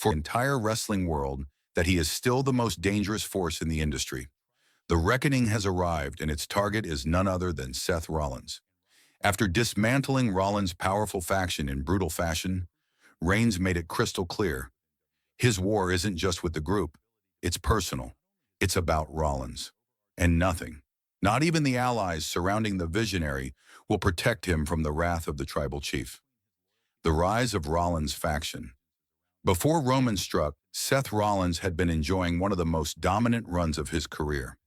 for the entire wrestling world that he is still the most dangerous force in the industry. The reckoning has arrived, and its target is none other than Seth Rollins. After dismantling Rollins' powerful faction in brutal fashion, Reigns made it crystal clear. His war isn't just with the group. It's personal. It's about Rollins. And nothing, not even the allies surrounding the visionary, will protect him from the wrath of the tribal chief. The rise of Rollins' faction. Before Roman struck, Seth Rollins had been enjoying one of the most dominant runs of his career.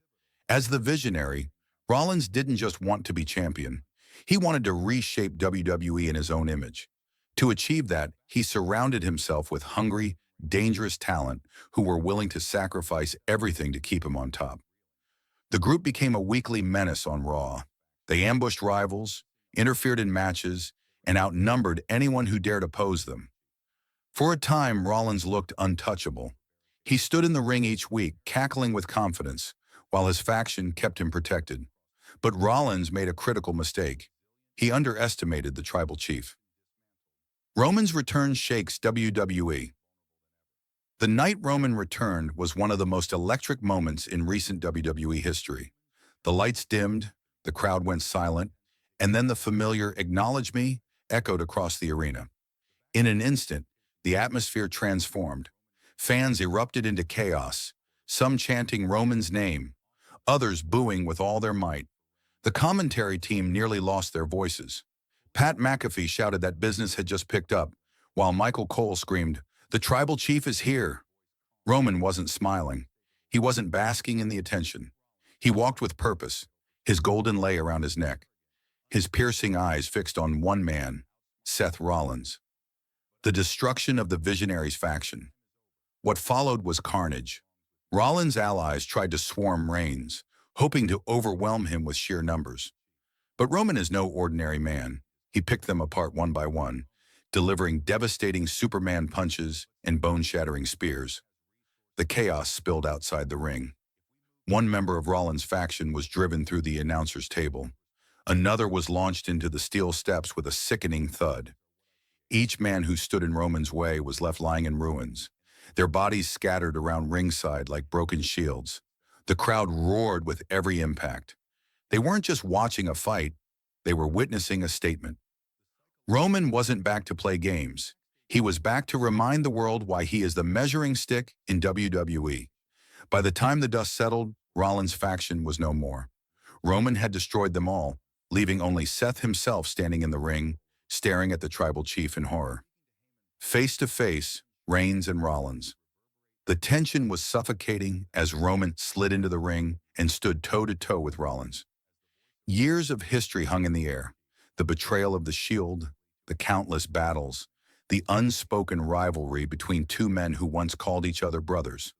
As the visionary, Rollins didn't just want to be champion. He wanted to reshape WWE in his own image. To achieve that, he surrounded himself with hungry, dangerous talent who were willing to sacrifice everything to keep him on top. The group became a weekly menace on Raw. They ambushed rivals, interfered in matches, and outnumbered anyone who dared oppose them. For a time, Rollins looked untouchable. He stood in the ring each week, cackling with confidence, while his faction kept him protected. But Rollins made a critical mistake. He underestimated the tribal chief. Roman's return shakes WWE. The night Roman returned was one of the most electric moments in recent WWE history. The lights dimmed, the crowd went silent, and then the familiar "Acknowledge me" echoed across the arena. In an instant, the atmosphere transformed. Fans erupted into chaos, some chanting Roman's name, others booing with all their might. The commentary team nearly lost their voices. Pat McAfee shouted that business had just picked up, while Michael Cole screamed, "The tribal chief is here." Roman wasn't smiling. He wasn't basking in the attention. He walked with purpose, his golden lei around his neck, his piercing eyes fixed on one man, Seth Rollins. The destruction of the Visionaries faction. What followed was carnage. Rollins' allies tried to swarm Reigns, hoping to overwhelm him with sheer numbers. But Roman is no ordinary man. He picked them apart one by one, delivering devastating Superman punches and bone-shattering spears. The chaos spilled outside the ring. One member of Rollins' faction was driven through the announcer's table. Another was launched into the steel steps with a sickening thud. Each man who stood in Roman's way was left lying in ruins, their bodies scattered around ringside like broken shields. The crowd roared with every impact. They weren't just watching a fight, they were witnessing a statement. Roman wasn't back to play games. He was back to remind the world why he is the measuring stick in WWE. By the time the dust settled, Rollins' faction was no more. Roman had destroyed them all, leaving only Seth himself standing in the ring, staring at the tribal chief in horror. Face to face, Reigns and Rollins. The tension was suffocating as Roman slid into the ring and stood toe-to-toe with Rollins. Years of history hung in the air. The betrayal of the Shield, the countless battles, the unspoken rivalry between two men who once called each other brothers.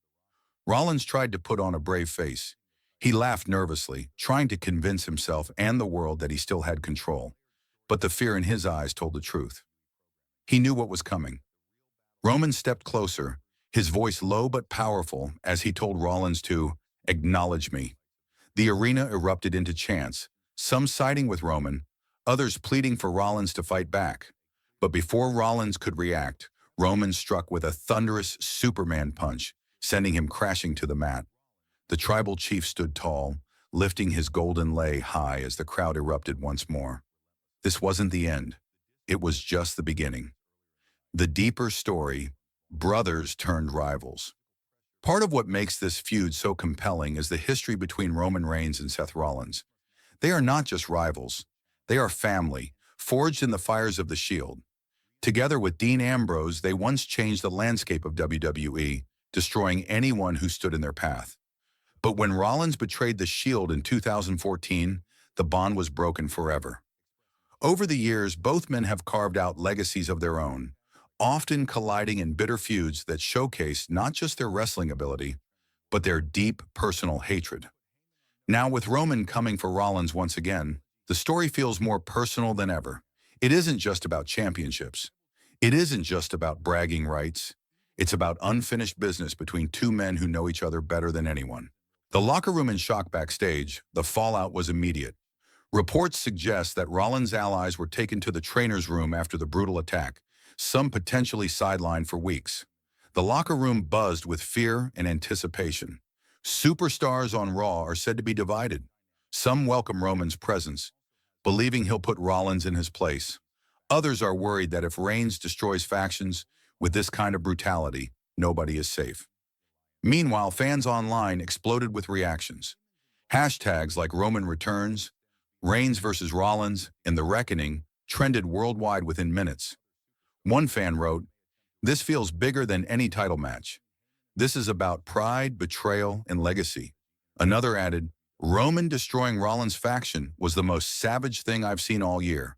Rollins tried to put on a brave face. He laughed nervously, trying to convince himself and the world that he still had control. But the fear in his eyes told the truth. He knew what was coming. Roman stepped closer, his voice low but powerful, as he told Rollins to "acknowledge me." The arena erupted into chants, some siding with Roman, others pleading for Rollins to fight back. But before Rollins could react, Roman struck with a thunderous Superman punch, sending him crashing to the mat. The tribal chief stood tall, lifting his golden lei high as the crowd erupted once more. This wasn't the end. It was just the beginning. The deeper story, brothers turned rivals. Part of what makes this feud so compelling is the history between Roman Reigns and Seth Rollins. They are not just rivals. They are family, forged in the fires of the Shield. Together with Dean Ambrose, they once changed the landscape of WWE, destroying anyone who stood in their path. But when Rollins betrayed the Shield in 2014, the bond was broken forever. Over the years, both men have carved out legacies of their own, often colliding in bitter feuds that showcase not just their wrestling ability, but their deep personal hatred. Now, with Roman coming for Rollins once again, the story feels more personal than ever. It isn't just about championships. It isn't just about bragging rights. It's about unfinished business between two men who know each other better than anyone. The locker room in shock backstage, the fallout was immediate. Reports suggest that Rollins' allies were taken to the trainer's room after the brutal attack, some potentially sidelined for weeks. The locker room buzzed with fear and anticipation. Superstars on Raw are said to be divided. Some welcome Roman's presence, believing he'll put Rollins in his place. Others are worried that if Reigns destroys factions with this kind of brutality, nobody is safe. Meanwhile, fans online exploded with reactions. Hashtags like Roman returns, Reigns versus Rollins, and The Reckoning trended worldwide within minutes. One fan wrote, "This feels bigger than any title match. This is about pride, betrayal, and legacy." Another added, "Roman destroying Rollins' faction was the most savage thing I've seen all year.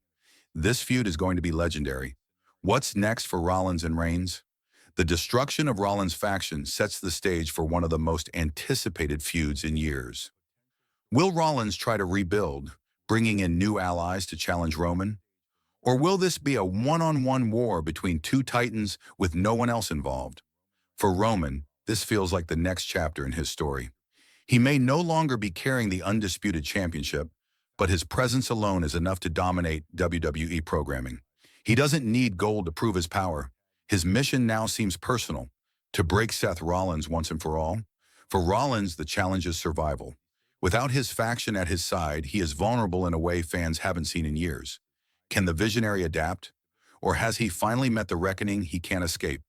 This feud is going to be legendary. What's next for Rollins and Reigns?" The destruction of Rollins' faction sets the stage for one of the most anticipated feuds in years. Will Rollins try to rebuild, bringing in new allies to challenge Roman? Or will this be a one-on-one war between two titans with no one else involved? For Roman, this feels like the next chapter in his story. He may no longer be carrying the undisputed championship, but his presence alone is enough to dominate WWE programming. He doesn't need gold to prove his power. His mission now seems personal, to break Seth Rollins once and for all. For Rollins, the challenge is survival. Without his faction at his side, he is vulnerable in a way fans haven't seen in years. Can the visionary adapt? Or has he finally met the reckoning he can't escape?